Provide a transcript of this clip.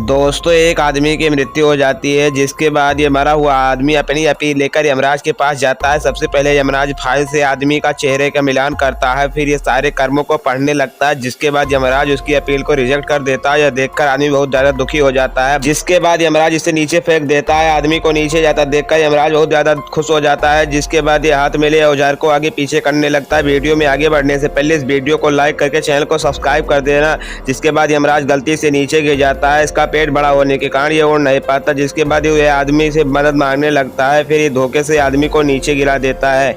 दोस्तों, एक आदमी की मृत्यु हो जाती है, जिसके बाद ये मरा हुआ आदमी अपनी अपील लेकर यमराज के पास जाता है। सबसे पहले यमराज फाइल से आदमी का चेहरे का मिलान करता है, फिर ये सारे कर्मों को पढ़ने लगता है, जिसके बाद यमराज उसकी अपील को रिजेक्ट कर देता है। यह देखकर आदमी बहुत ज्यादा दुखी हो जाता है, जिसके बाद यमराज इसे नीचे फेंक देता है। आदमी को नीचे जाता देखकर यमराज बहुत ज्यादा खुश हो जाता है, जिसके बाद ये हाथ में ले औजार को आगे पीछे करने लगता है। वीडियो में आगे बढ़ने से पहले इस वीडियो को लाइक करके चैनल को सब्सक्राइब कर देना। जिसके बाद यमराज गलती से नीचे गिर जाता है। इसका पेट बड़ा होने के कारण ये उड़ नहीं पाता, जिसके बाद ये आदमी से मदद मांगने लगता है। फिर ये धोखे से आदमी को नीचे गिरा देता है।